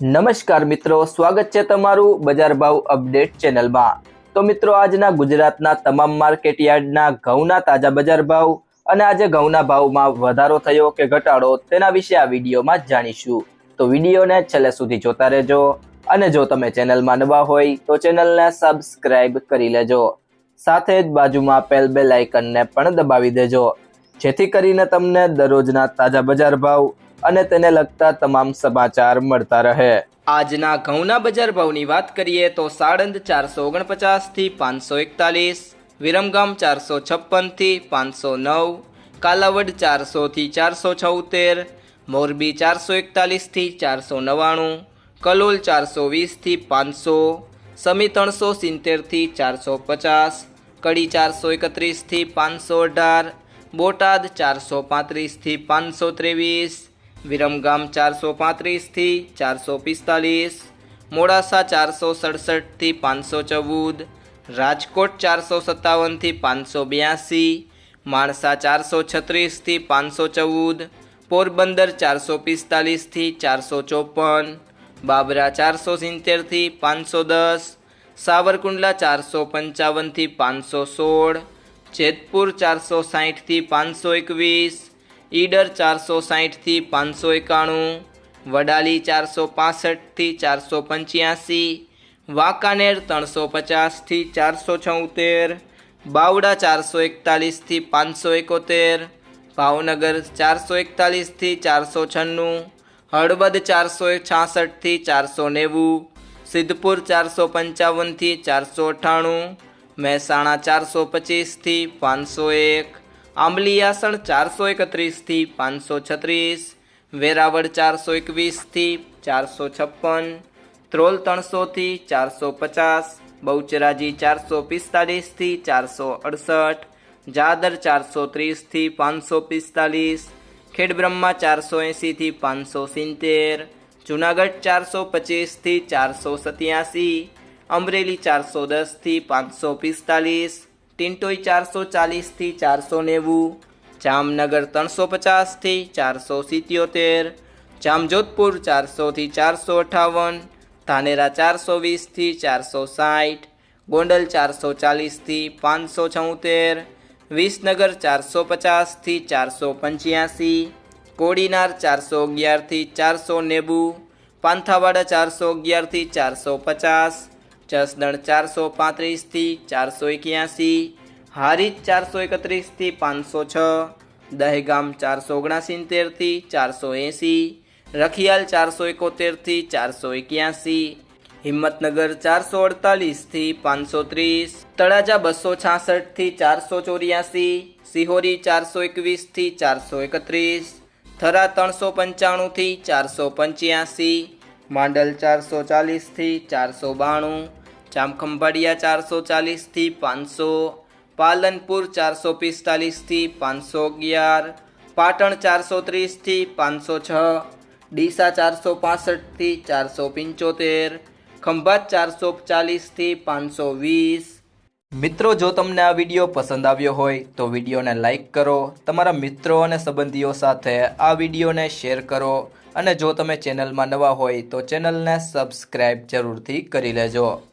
નમસ્કાર મિત્રો, સ્વાગત છે તમારું બજાર ભાવ અપડેટ ચેનલમાં। તો મિત્રો, આજના ગુજરાતના તમામ માર્કેટ યાર્ડના ઘઉંના તાજા બજાર ભાવ અને આજે ઘઉંના ભાવમાં વધારો થયો કે ઘટાડો તેના વિશે આ વિડીયોમાં જાણીશું। તો વિડીયોને છેલ્લે સુધી જોતા રહેજો અને જો તમે ચેનલમાં નવા હોય તો ચેનલને સબસ્ક્રાઇબ કરી લેજો, સાથે જ બાજુમાં આપેલ બેલ આઇકનને પણ દબાવી દેજો, જેથી કરીને તમને દરરોજના તાજા બજાર ભાવ અને તેને લગતા તમામ સમાચાર મળતા રહે। આજના ઘઉંના બજાર ભાવની વાત કરીએ તો સાણંદ 449 થી 541, વિરમગામ 456 થી 509, કાલાવડ 400 થી 476, મોરબી 441 થી 499, કલોલ 420 થી 500, સમી 370 થી 450, કડી 431 થી 518, બોટાદ 435 થી 523, વિરમગામ 435 થી 445, મોડાસા 467 થી 514, રાજકોટ 457 થી 582, માણસા 436 થી 514, પોરબંદર 445 થી 454, બાબરા 470 થી 510, સાવરકુંડલા 455 થી 516, જેતપુર 460 થી 521, ઈડર 460 થી 591, વડાલી 465 થી 485, વાંકાનેર 350 થી 476, બાવડા 441 થી 571, ભાવનગર 441 થી 496, હળવદ 466 થી 490, સિદ્ધપુર 455 થી 498, મહેસાણા 425 થી 501, આંબલિયાસણ 431 થી 536, વેરાવળ 421 થી 456, ત્રોલ 300 થી 450, બહુચરાજી 445 થી 468, જાદર 430 થી 545, ખેડબ્રહ્મા 480 થી 570, જુનાગઢ 425 થી 487, અમરેલી 410 થી 545, ટિન્ટોઈ 440 થી 490, જામનગર 350 થી 477, જામજોધપુર 400 થી 458, ધાનેરા 420 થી 460, ગોંડલ 440 થી 576, વિસનગર 450 થી 485, કોડીનાર 411 થી 490, પાંથાવાડા 411 થી 450, જસદણ 435 થી 481, હારીજ 431 થી 506, દહેગામ 479 થી 480, રખિયાલ 471 થી 481, હિંમતનગર 448 થી 530, તળાજા 266 થી 484, સિહોરી 421 થી 431, થરા 395 થી 485, માંડલ 440 થી 492, જામખંભાળિયા 440 થી 500, પાલનપુર 445 થી 511, પાટણ 430 થી 506, ડીસા 465 થી 475, ખંભાત 440 થી 520। મિત્રો, જો તમને આ વિડીયો પસંદ આવ્યો હોય તો વિડીયોને લાઈક કરો, તમારા મિત્રો અને સંબંધીઓ સાથે આ વિડીયોને શેર કરો અને જો તમે ચેનલમાં નવા હોય તો ચેનલને સબસ્ક્રાઈબ જરૂરથી કરી લેજો।